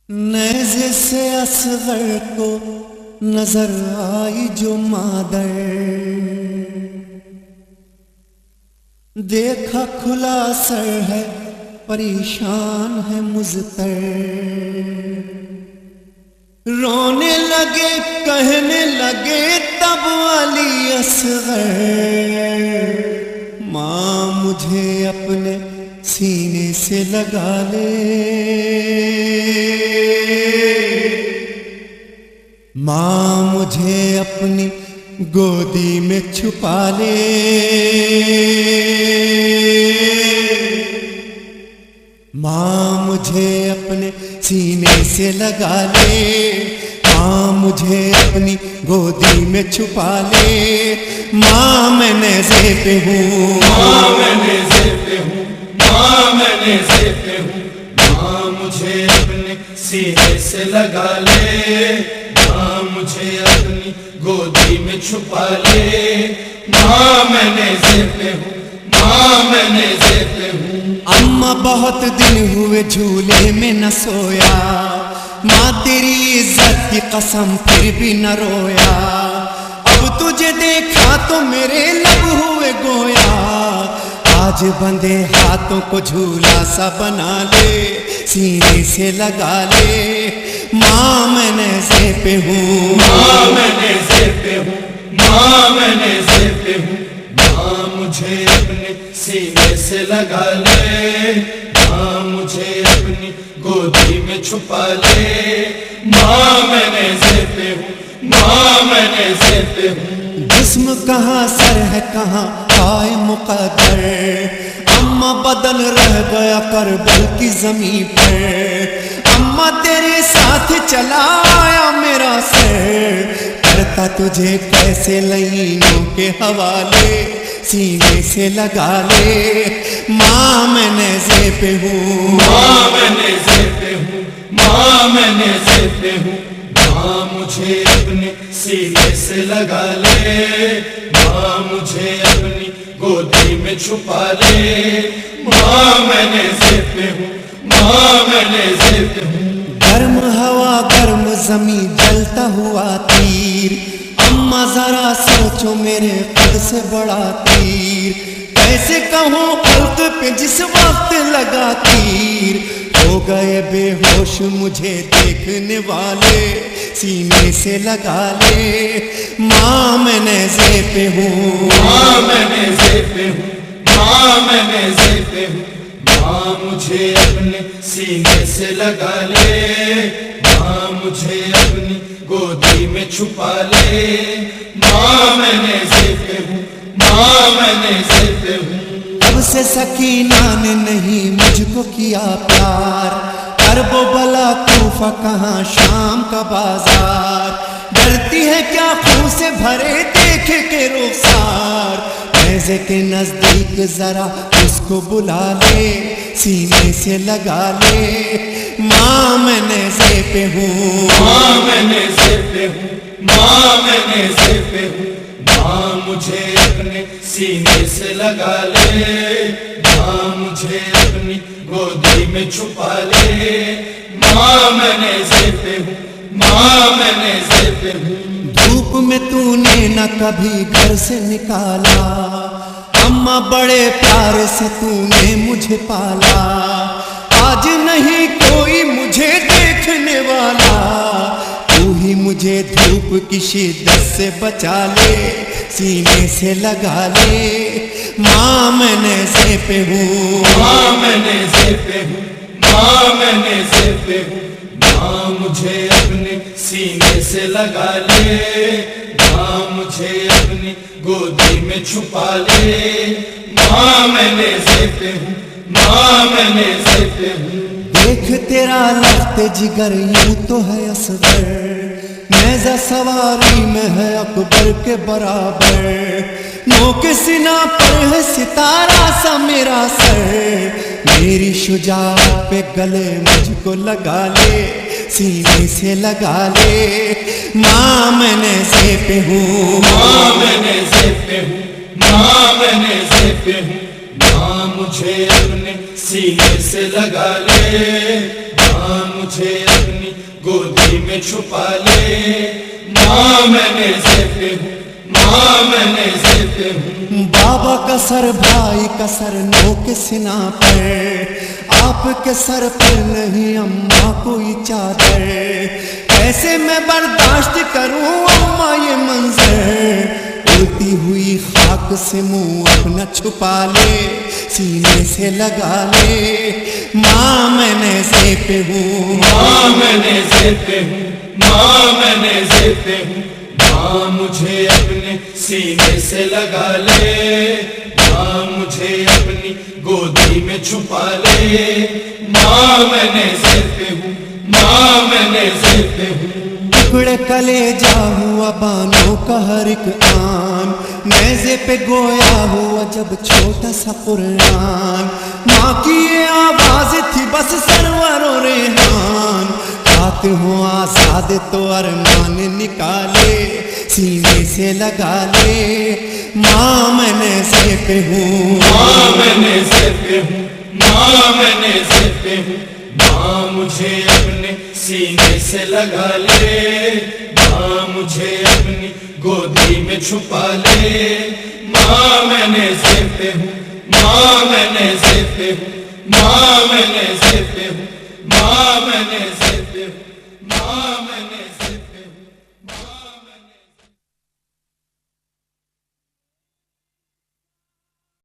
نیزے سے اصغر کو نظر آئی جو مادر، دیکھا کھلا سر ہے پریشان ہے مضطر، رونے لگے کہنے لگے تب علی اصغر، ماں مجھے اپنے سینے سے لگا لے، ماں مجھے اپنی گودی میں چھپا لے، ماں مجھے اپنے سینے سے لگا لے، ماں مجھے اپنی گودی میں چھپا لے، ماں میں نیزے پہ ہوں، ماں میں نیزے پہ ہوں، ماں میں نیزے پہ ہوں، ماں مجھے اپنے سینے سے لگا لے، ماں مجھے اپنی گودی میں چھپا لے، ماں میں نیزے پہ ہوں، ماں میں نیزے پہ ہوں۔ اماں بہت دن ہوئے جھولے میں نہ سویا، ماں تیری عزت کی قسم پھر بھی نہ رویا، اب تجھے دیکھا تو میرے لب ہوئے گویا، آج بندے ہاتھوں کو جھولا سا بنا لے، سینے سے لگا لے، ماں میں نیزے پہ ہوں، ماں میں نیزے پہ ہوں، ماں میں نیزے پہ ہوں، ماں مجھے اپنے سینے سے لگا لے، ماں مجھے اپنی گودی میں چھپا لے، ماں میں نیزے پہ ہوں، ماں میں نیزے پہ ہوں۔ جسم کہاں سر ہے کہاں پائے مقدر، اماں بدن رہ گیا کربل کی زمین پر، اماں تیرے ساتھ چلا آیا میرا سر، کرتا تجھے کیسے لینوں کے حوالے، سینے سے لگا لے، ماں میں نیزے پہ ہوں، ماں میں نیزے پہ ہوں، ماں میں نیزے پہ ہوں، ماں مجھے اپنے سینے سے لگا لے، ماں مجھے اپنی گودی میں چھپا لے، ماں میں نیزے پہ ہوں، ماں میں نیزے پہ ہوں۔ گرم ہوا گرم زمین جلتا ہوا تیر، اماں ذرا سوچو میرے قد سے بڑا تیر، کیسے کہوں خلق پہ جس وقت لگا تیر، ہو گئے بے ہوش مجھے دیکھنے والے، سینے سے لگا لے، ماں میں نیزے پہ ہوں، ماں میں نیزے پہ ہوں، ماں میں نیزے پہ ہوں، ماں مجھے اپنے سینے سے لگا لے، ماں مجھے اپنی گودی میں چھپا لے، ماں میں نیزے پہ ہوں، ماں میں نیزے پہ ہوں۔ اب سے سکینہ نے نہیں مجھ کو کیا پیار، عرب و بلا کوفہ کہاں شام کا بازار، ڈرتی ہے کیا خون سے بھرے دیکھ کے رخسار، نیزے کے نزدیک ذرا اس کو بلا لے، سینے سے لگا لے، ماں میں نیزے پہ ہوں، ماں میں نیزے پہ ہوں، ماں میں نیزے پہ ہوں، ماں مجھے اپنے سینے سے لگا لے، ماں مجھے اپنی گودی میں چھپا لے، ماں میں نیزے پہ ہوں، ماں میں نیزے پہ ہوں۔ دھوپ میں تو نے نہ کبھی گھر سے نکالا، اماں بڑے پیار سے تو نے مجھے پالا، آج نہیں کوئی مجھے دیکھنے والا، تو ہی مجھے دھوپ کی شدت سے بچا لے، سینے سے لگا لے، ماں میں نیزے پہ ہوں، ماں میں نیزے پہ ہوں، ماں میں نیزے پہ ہوں، ماں مجھے اپنے سینے سے لگا لے، ماں مجھے اپنی گودی میں چھپا لے، ماں میں نیزے پہ ہوں، ماں میں نیزے پہ ہوں۔ دیکھ تیرا لخت جگر یوں تو ہے اصغر، نیزہ سواری میں ہے اکبر کے برابر، نوک سینہ پر ہے ستارہ سا میرا سر، میری شجاعت پہ گلے مجھ کو لگا لے، سینے سے لگا لے، ماں میں نیزے پہ ہوں، ماں میں نیزے پہ ہوں، ماں میں نیزے پہ ہوں، ماں مجھے اپنے سینے سے لگا لے، ماں مجھے اپنی گودی میں چھپا لے، ماں میں نیزے پہ ہوں، ماں میں نیزے پہ ہوں۔ بابا کا سر بھائی کا سر نوک سنا پر، آپ کے سر پر نہیں اماں کوئی چادر، کیسے میں برداشت کروں اماں یہ منظر، اڑتی ہوئی خاک سے منہ اپنا چھپا لے، سینے سے لگا لے، ماں میں نیزے پہ ہوں، ماں میں نیزے پہ ہوں، ماں میں نیزے پہ ہوں، ماں مجھے اپنے سینے سے لگا لے، ماں مجھے اپنی گودی میں چھپا لے، ماں میں نیزے پہ ہوں، ماں میں نیزے پہ ہوں۔ ٹکڑے کلیجا ہوا بانوں کا ہر ایک آن، نیزے پہ گویا ہوا جب چھوٹا سا قرآن، ماں کی یہ آواز تھی بس سرور و ریحان، بات ہوں آزاد تو ارمان نکالے، سینے سے لگا لے، ماں میں نیزے پہ ہوں، ماں میں نیزے پہ ہوں، ماں میں نیزے پہ ہوں، ماں مجھے اپنے سینے سے لگا لے، ماں مجھے اپنی گودی میں چھپا لے، ماں میں نیزے پہ ہوں، ماں میں نیزے پہ ہوں، ماں میں نیزے پہ ہوں، ماں میں نیزے پہ ہوں، ماں